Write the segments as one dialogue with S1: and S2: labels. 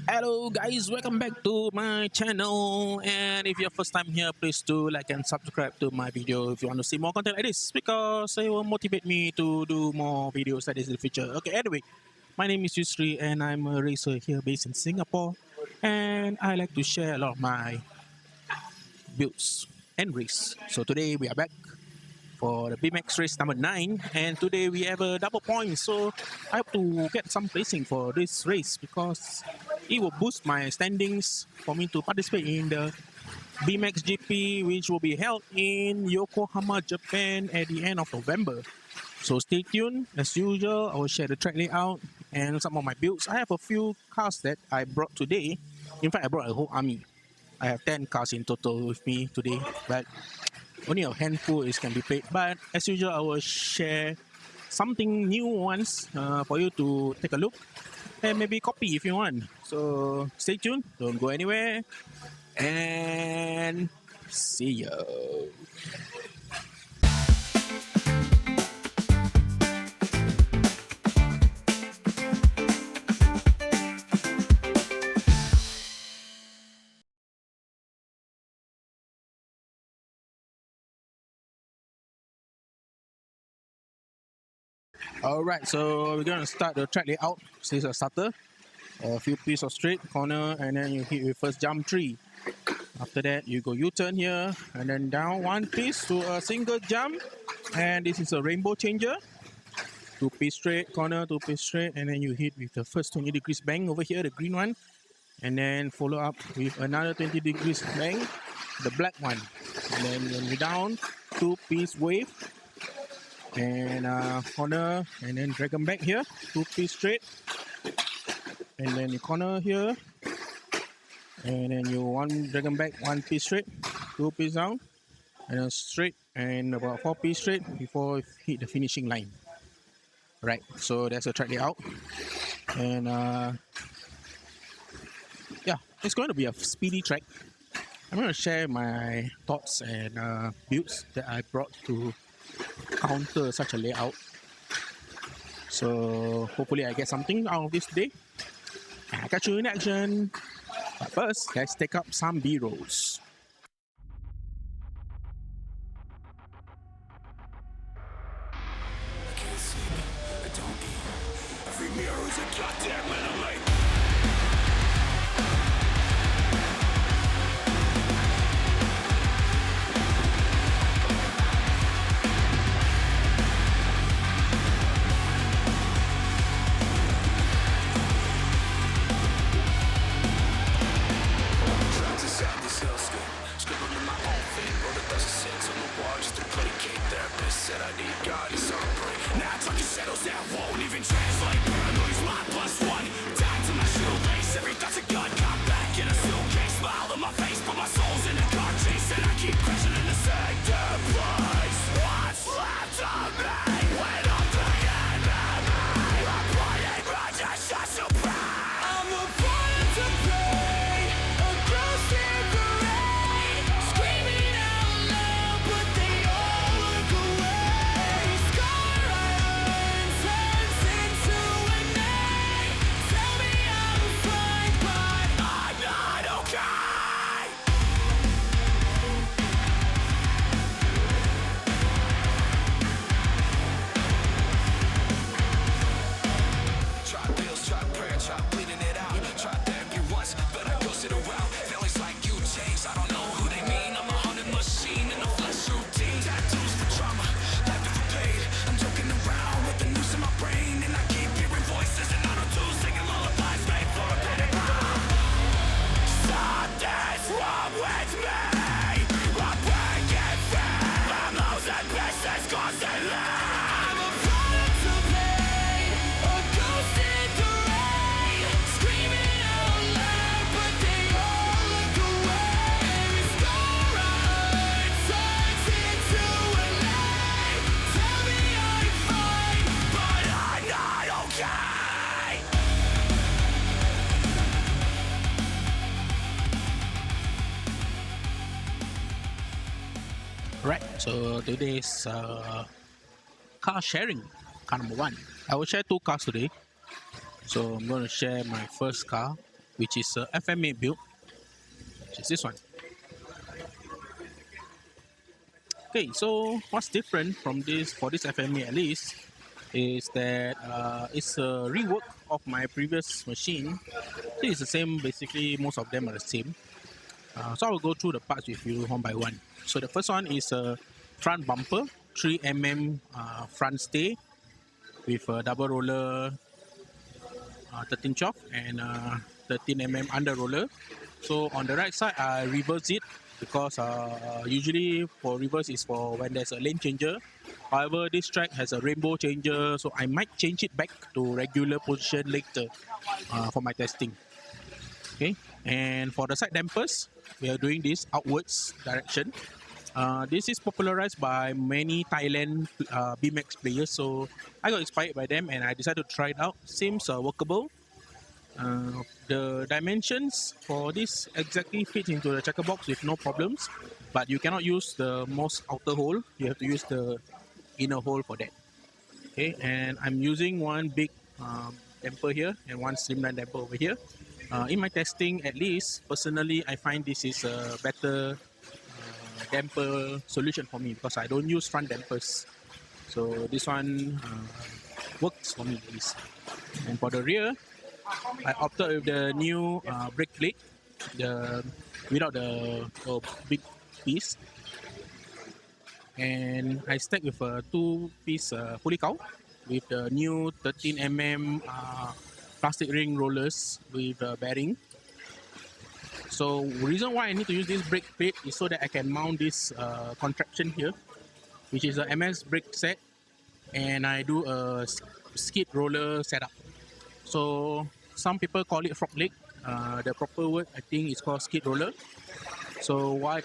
S1: Hello guys, welcome back to my channel, and if you're first time here, please do like and subscribe to my video if you want to see more content like this, because it will motivate me to do more videos like this in the future. Okay, anyway, my name is Yusri and I'm a racer here based in Singapore, and I like to share a lot of my builds and race. So today we are back for the BMX race number 9, and today we have a double point, so I have to get some placing for this race because it will boost my standings for me to participate in the BMX GP, which will be held in Yokohama, Japan at the end of November. So stay tuned. As usual, I will share the track layout and some of my builds. I have a few cars that I brought today. In fact, I brought a whole army. I have 10 cars in total with me today, but only a handful is can be played. But as usual, I will share something new ones for you to take a look and maybe copy if you want. So stay tuned, don't go anywhere, and see you. Alright, so we're gonna start the track layout. This is a starter, a few pieces of straight corner, and then you hit with first jump 3. After that, you go U-turn here, and then down one piece to a single jump, and this is a rainbow changer. 2 piece straight corner, 2 piece straight, and then you hit with the first 20 degrees bang over here, the green one, and then follow up with another 20 degrees bang, the black one, and then when you're down, 2 piece wave, and corner, and then drag them back here, 2 piece straight, and then you corner here, and then you drag them back 1 piece straight, 2 piece down, and then straight, and about 4 piece straight before you hit the finishing line. Right, so that's a track layout, and yeah, it's going to be a speedy track. I'm going to share my thoughts and builds that I brought to counter such a layout. So hopefully I get something out of this today. I'll catch you in action. But first, let's take up some B-rolls.
S2: Every mirror is a goddamn metal. Said I need God to celebrate. Now talking shadows that won't even translate. Paranoia's my +1. Down to my shoelace. Every thought's a gun. Got back in a suitcase. Smile on my face, but my soul's in a car chase. And I keep crashing in the same damn place. What's left of me? When I'm thinking of me, I'm playing Raja Supreme. I'm a fire to pay. A ghost in the rain. Screaming out loud, but they all look away. Scar iron turns into a name. Tell me I'm fine, but I'm not okay. Try bills, try prayer, try bleeding it out. Try therapy once, but I ghosted around. Feelings like you changed, I don't know who they mean. I'm a haunted machine in a flesh routine. Tattoos for trauma, laughter for pain. I'm joking around with the noose in my brain, and I keep hearing voices and auto-tune singing lullabies made for a panic bomb. Something's wrong with me. I'm breaking free. I'm losing pieces constantly. I'm a product of pain, a ghost in the rain, screaming out loud, but they all look away. Scar iron turns into a name. Tell me I'm fine, but I'm not okay.
S1: Right, so today's car sharing, car number 1. I will share 2 cars today. So I'm going to share my first car, which is a FMA build, which is this one. Okay, so what's different from this for this FMA at least is that it's a rework of my previous machine. So it's the same, basically most of them are the same. So I'll go through the parts with you one by one. So the first one is a front bumper, 3mm front stay with a double roller 13 chof and 13mm under roller. So on the right side, I reverse it because usually for reverse is for when there's a lane changer. However, this track has a rainbow changer, so I might change it back to regular position later for my testing. Okay, and for the side dampers, we are doing this outwards direction. This is popularized by many Thailand BMX players, so I got inspired by them and I decided to try it out. Seems workable. The dimensions for this exactly fit into the checker box with no problems, but you cannot use the most outer hole. You have to use the inner hole for that. Okay, and I'm using one big damper here and one slimline damper over here. In my testing, at least personally, I find this is a better damper solution for me because I don't use front dampers. So this one works for me at least. And for the rear, I opted with the new brake plate, without the big piece, and I stack with a 2-piece pulley cow with the new 13mm plastic ring rollers with bearing. So reason why I need to use this brake plate is so that I can mount this contraption here, which is a MS brake set, and I do a skid roller setup. So some people call it frog leg. The proper word I think is called skid roller. So why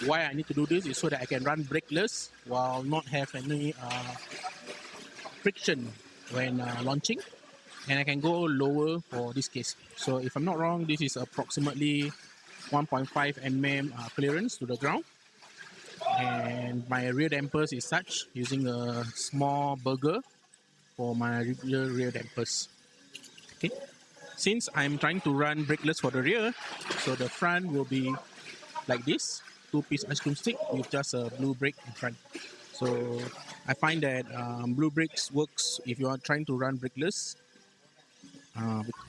S1: I need to do this is so that I can run brakeless while not have any friction when launching, and I can go lower for this case. So if I'm not wrong, this is approximately 1.5 mm clearance to the ground, and my rear dampers is such using a small burger for my rear dampers. Okay, since I'm trying to run brakeless for the rear, so the front will be like this, 2-piece ice cream stick with just a blue brake in front. So I find that blue brakes works if you are trying to run brakeless,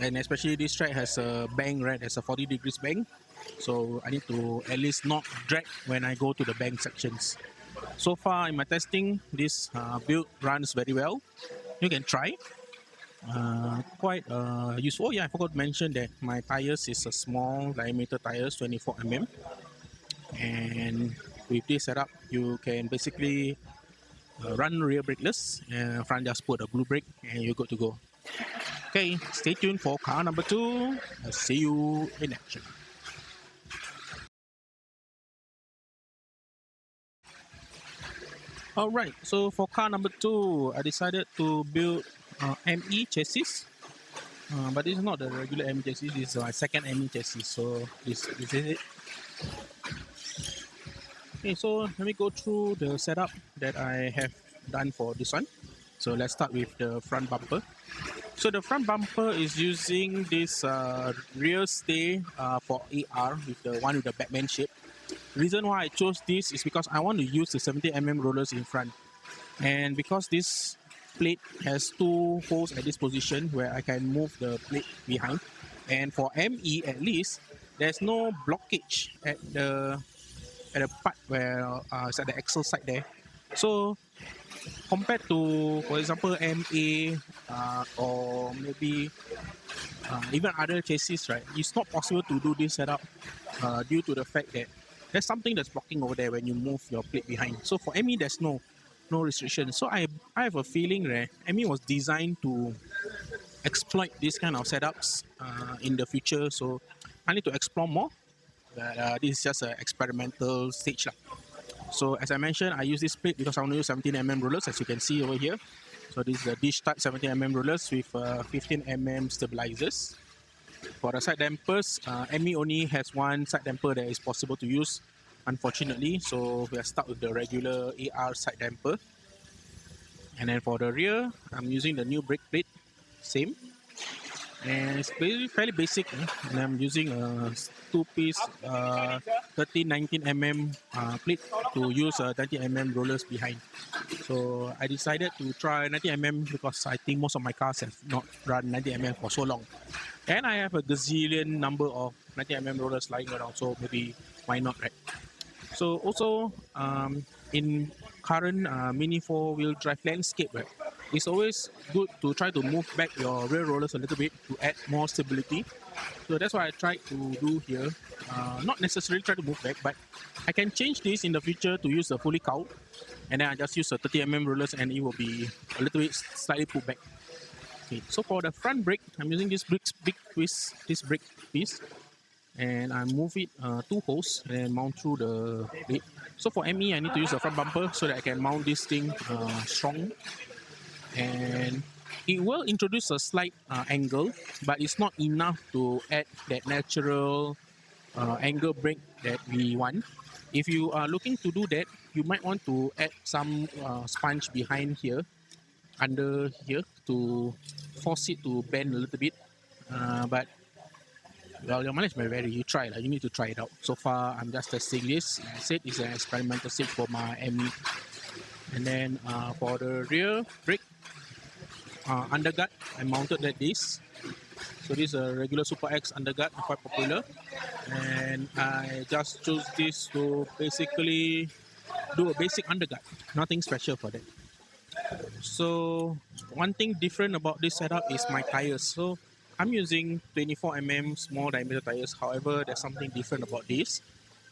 S1: and especially this track has a bang, right? Has a 40 degrees bang, so I need to at least not drag when I go to the bang sections. So far in my testing, this build runs very well. You can try. Quite useful. Yeah, I forgot to mention that my tires is a small diameter tires, 24 mm, and with this setup, you can basically run rear brakeless, and front just put a blue brake, and you're good to go. Okay, stay tuned for car number 2. I'll see you in action. Alright, so for car number 2, I decided to build ME chassis. But this is not the regular ME chassis, this is my second ME chassis, so this is it. Okay, so let me go through the setup that I have done for this one. So let's start with the front bumper. So the front bumper is using this rear stay for AR with the one with the Batman shape. Reason why I chose this is because I want to use the 70mm rollers in front, and because this plate has 2 holes at this position where I can move the plate behind, and for ME at least there's no blockage at the part where it's at the axle side there. So compared to, for example, MA or maybe even other chassis, right, it's not possible to do this setup due to the fact that there's something that's blocking over there when you move your plate behind. So for ME, there's no restriction. So I have a feeling that ME was designed to exploit these kind of setups in the future. So I need to explore more. But this is just an experimental stage. So as I mentioned, I use this plate because I want to use 17mm rollers, as you can see over here. So this is the dish type 17mm rollers with 15mm stabilizers. For the side dampers, ME only has one side damper that is possible to use, unfortunately. So we are stuck with the regular AR side damper. And then for the rear, I'm using the new brake plate, same. and it's fairly basic. And I'm using a two-piece 19 mm plate to use 90 mm rollers behind. So I decided to try 90 mm because I think most of my cars have not run 90 mm for so long. And I have a gazillion number of 90 mm rollers lying around, so maybe why not, right? So also in current mini four-wheel drive landscape, right, it's always good to try to move back your rear rollers a little bit to add more stability. So that's what I tried to do here. Not necessarily try to move back, but I can change this in the future to use a fully cowl, and then I just use a 30 mm rollers, and it will be a little bit slightly pulled back. Okay, so for the front brake, I'm using this big twist, this brake piece, and I move it two holes and mount through the plate. So for ME, I need to use a front bumper so that I can mount this thing strong, and it will introduce a slight angle, but it's not enough to add that natural angle brake that we want. If you are looking to do that, you might want to add some sponge behind here, under here, to force it to bend a little bit. But well, your mileage may vary. You try, you need to try it out. So far, I'm just testing this. I said it's an experimental stage for my ME. And then for the rear brake undergut, I mounted like this. So this is a regular Super X undergut, quite popular. And I just chose this to basically do a basic undergut. Nothing special for that. So one thing different about this setup is my tires. So I'm using 24 small diameter tires. However, there's something different about this.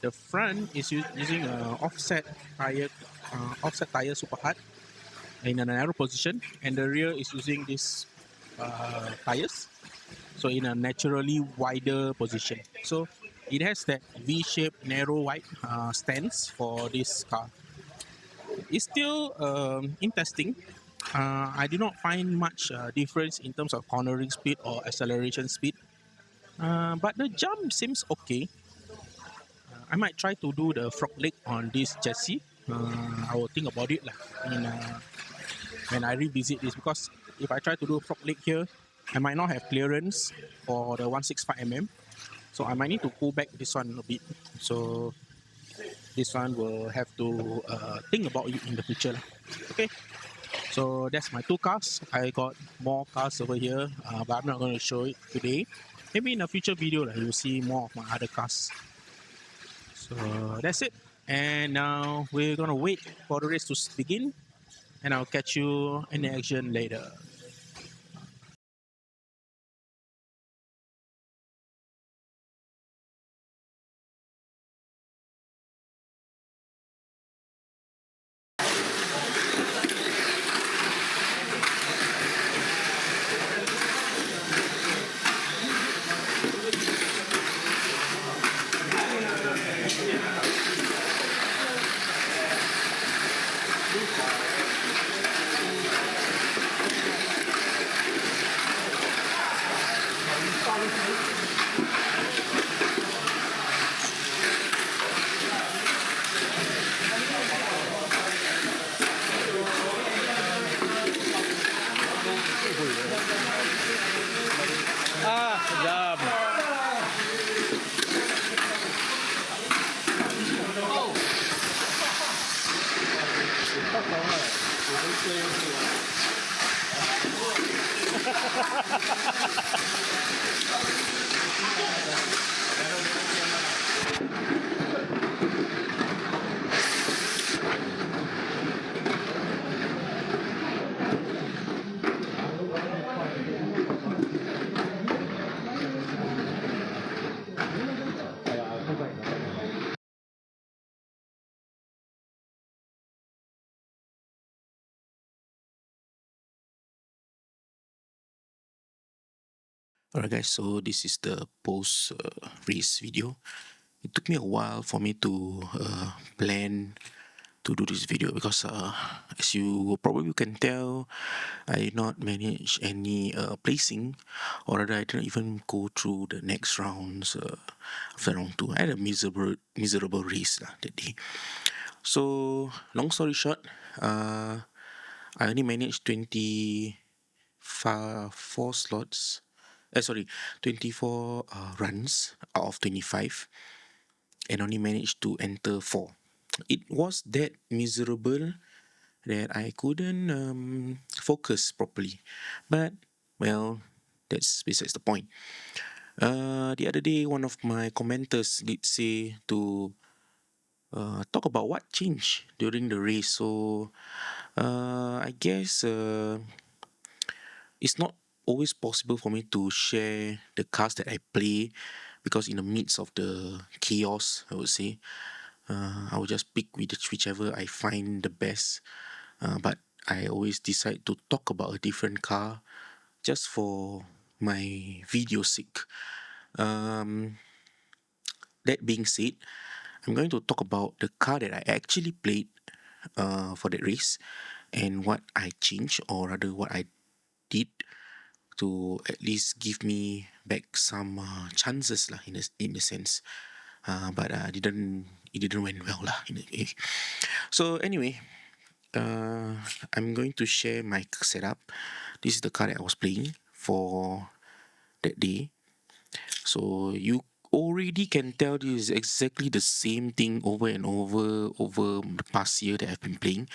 S1: The front is using a offset tire super hard in a narrow position, and the rear is using this tires, so in a naturally wider position. So it has that V-shaped narrow wide stance for this car. It's still in testing. I do not find much difference in terms of cornering speed or acceleration speed, but the jump seems okay. I might try to do the frog leg on this chassis. I will think about it lah, when I revisit this, because if I try to do a frog leg here, I might not have clearance for the 165 mm, so I might need to pull back this one a bit. So this one will have to think about it in the future lah. Okay, so that's my two cars. I got more cars over here, but I'm not going to show it today. Maybe in a future video you will see more of my other cars. So that's it. And now we're gonna wait for the race to begin, and I'll catch you in the action later. Ah, jam. Alright guys, so this is the post race video. It took me a while for me to plan to do this video because as you probably can tell, I did not manage any placing, or rather I didn't even go through the next rounds after round 2. I had a miserable race that day. So long story short, I only managed 24 slots sorry, 24 runs out of 25, and only managed to enter 4. It was that miserable that I couldn't focus properly. But, well, that's besides the point. The other day, one of my commenters did say to talk about what changed during the race. So, I guess it's not always possible for me to share the cars that I play because in the midst of the chaos, I would say, I will just pick whichever I find the best. But I always decide to talk about a different car just for my video sake. Um, that being said, I'm going to talk about the car that I actually played for that race and what I changed, or rather, what I did to at least give me back some chances lah, in a sense. But it didn't went well lah. So anyway, I'm going to share my setup. This is the car that I was playing for that day. So you already can tell this is exactly the same thing over and over the past year that I've been playing,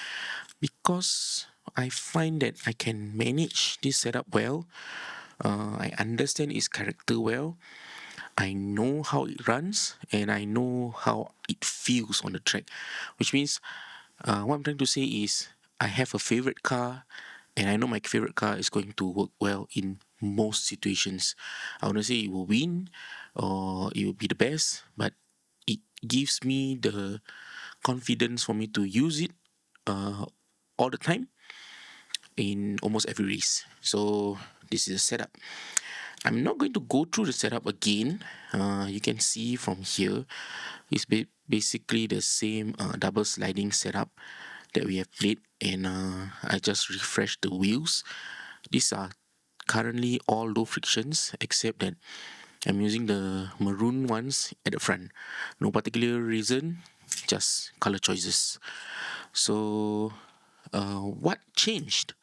S1: because I find that I can manage this setup well. I understand its character well. I know how it runs and I know how it feels on the track, which means what I'm trying to say is I have a favorite car and I know my favorite car is going to work well in most situations. I want to say it will win or it will be the best, but it gives me the confidence for me to use it all the time in almost every race. So this is a setup. I'm not going to go through the setup again. You can see from here, it's basically the same double sliding setup that we have played, and I just refreshed the wheels. These are currently all low frictions, except that I'm using the maroon ones at the front. No particular reason, just color choices. So, what changed?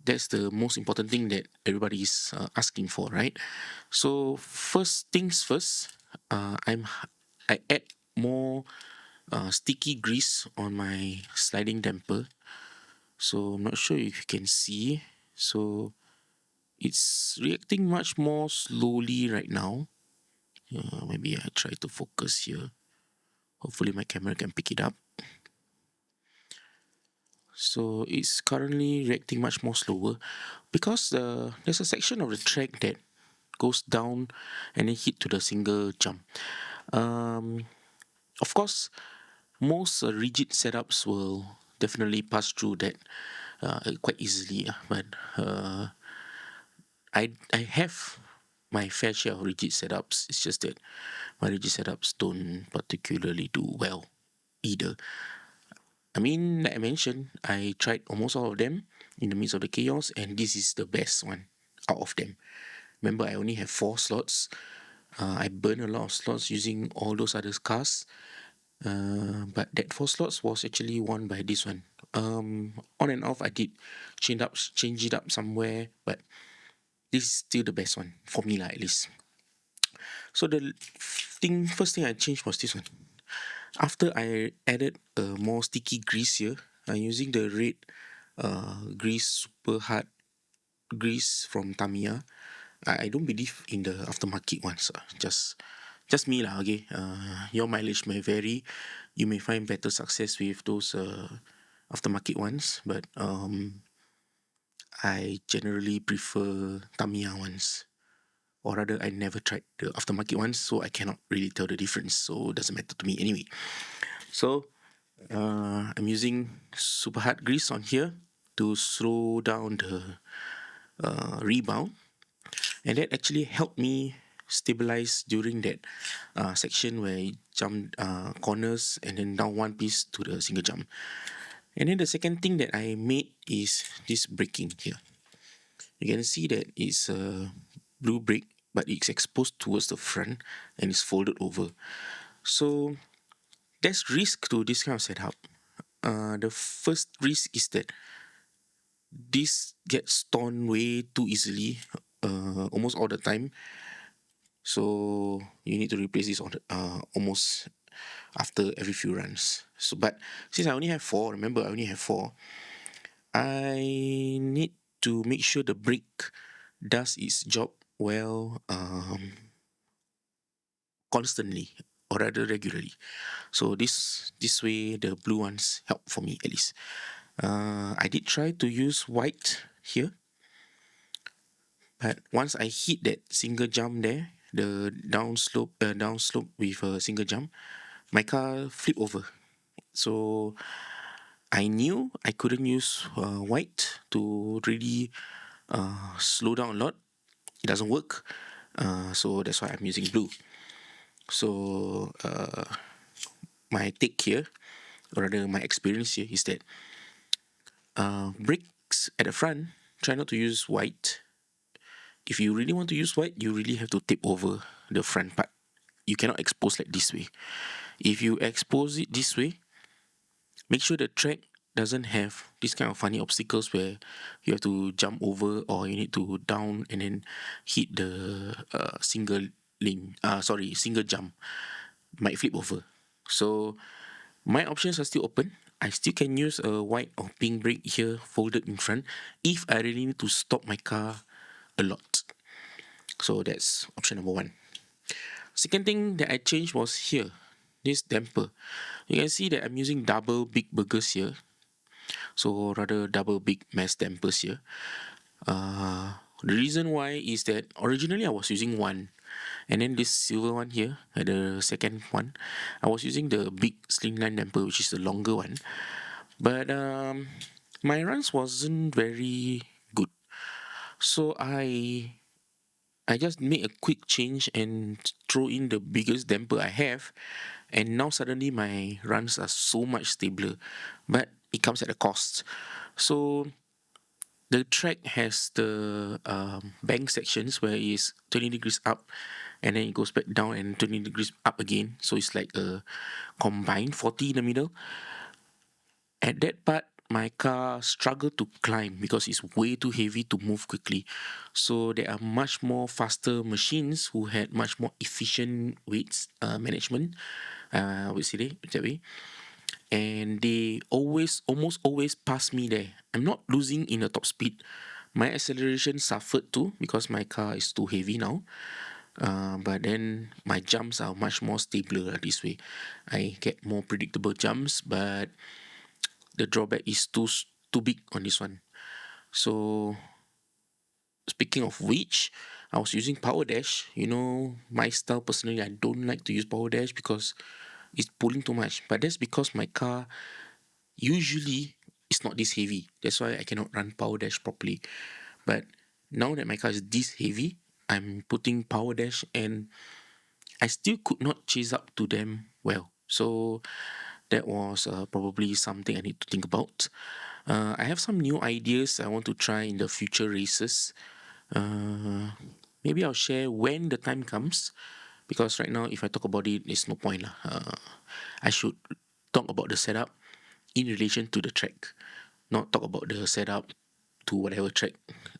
S1: That's the most important thing that everybody is asking for, right? So first things first, I add more sticky grease on my sliding damper. So I'm not sure if you can see. So it's reacting much more slowly right now. Maybe I try to focus here. Hopefully my camera can pick it up. So it's currently reacting much more slower because there's a section of the track that goes down and then hit to the single jump. Of course, most rigid setups will definitely pass through that quite easily. But I have my fair share of rigid setups. It's just that my rigid setups don't particularly do well either. I mean, like I mentioned, I tried almost all of them in the midst of the chaos, and this is the best one out of them. Remember, I only have 4 slots. I burned a lot of slots using all those other cars. But that 4 slots was actually won by this one. On and off, I did change it up somewhere, but this is still the best one for me, lah, at least. So the first thing I changed was this one. After I added more sticky grease here, I'm using the red grease, super hard grease from TAMIYA. I don't believe in the aftermarket ones. Just me lah, okay. Your mileage may vary. You may find better success with those aftermarket ones, but I generally prefer TAMIYA ones. Or rather, I never tried the aftermarket ones, so I cannot really tell the difference. So it doesn't matter to me anyway. So I'm using super hard grease on here to slow down the rebound, and that actually helped me stabilize during that section where I jumped corners and then down one piece to the single jump. And then the second thing that I made is this braking here. You can see that it's a blue brake, but it's exposed towards the front and it's folded over. So there's risk to this kind of setup. The first risk is that this gets torn way too easily almost all the time. So you need to replace this on almost after every few runs. So, but since I only have 4, remember I only have 4, I need to make sure the brake does its job well, constantly, or rather regularly. So this way the blue ones help for me at least. I did try to use white here, but once I hit that single jump there, the downslope with a single jump, my car flipped over. So I knew I couldn't use white to really slow down a lot. It doesn't work. So that's why I'm using blue. So my take here, or rather my experience here, is that brakes at the front, try not to use white. If you really want to use white, you really have to tape over the front part. You cannot expose like this way. If you expose it this way, make sure the track doesn't have this kind of funny obstacles where you have to jump over, or you need to down and then hit the single jump. Might flip over. So my options are still open. I still can use a white or pink brake here folded in front if I really need to stop my car a lot. So that's option number 1. Second thing that I changed was here, this damper. You can see that I'm using double big burgers here. So rather double big mass dampers here. The reason why is that originally I was using one, and then this silver one here, the second one, I was using the big slimline damper, which is the longer one. But my runs wasn't very good, so I just made a quick change and throw in the biggest damper I have, and now suddenly my runs are so much stabler, but it comes at a cost. So the track has the bank sections where it's 20 degrees up, and then it goes back down and 20 degrees up again. So it's like a combined 40 in the middle. At that part, my car struggled to climb because it's way too heavy to move quickly. So there are much more faster machines who had much more efficient weights management, I would say that way. And they almost always pass me there. I'm not losing in the top speed. My acceleration suffered too because my car is too heavy now. But then my jumps are much more stabler this way. I get more predictable jumps, but the drawback is too big on this one. So speaking of which, I was using power dash. You know, my style personally, I don't like to use power dash because it's pulling too much. But that's because my car usually is not this heavy. That's why I cannot run power dash properly. But now that my car is this heavy, I'm putting power dash and I still could not chase up to them well. So that was probably something I need to think about. I have some new ideas I want to try in the future races. Maybe I'll share when the time comes, because right now if I talk about it, there's no point lah. I should talk about the setup in relation to the track, not talk about the setup to whatever track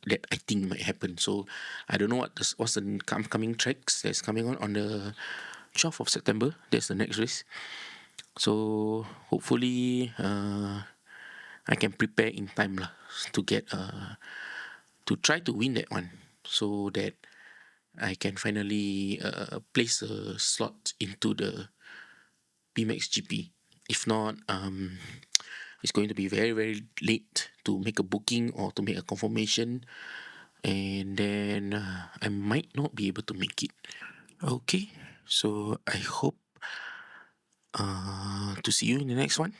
S1: that I think might happen. So I don't know what's the upcoming tracks that's coming on the 12th of September. That's the next race. So hopefully I can prepare in time lah to get to try to win that one, so that I can finally place a slot into the BMX GP. If not, it's going to be very, very late to make a booking or to make a confirmation, and then I might not be able to make it. Okay, so I hope to see you in the next one.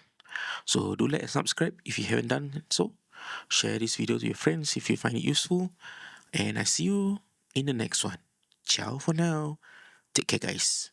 S1: So do like and subscribe if you haven't done so. Share this video to your friends if you find it useful, and I see you in the next one. Ciao for now. Take care, guys.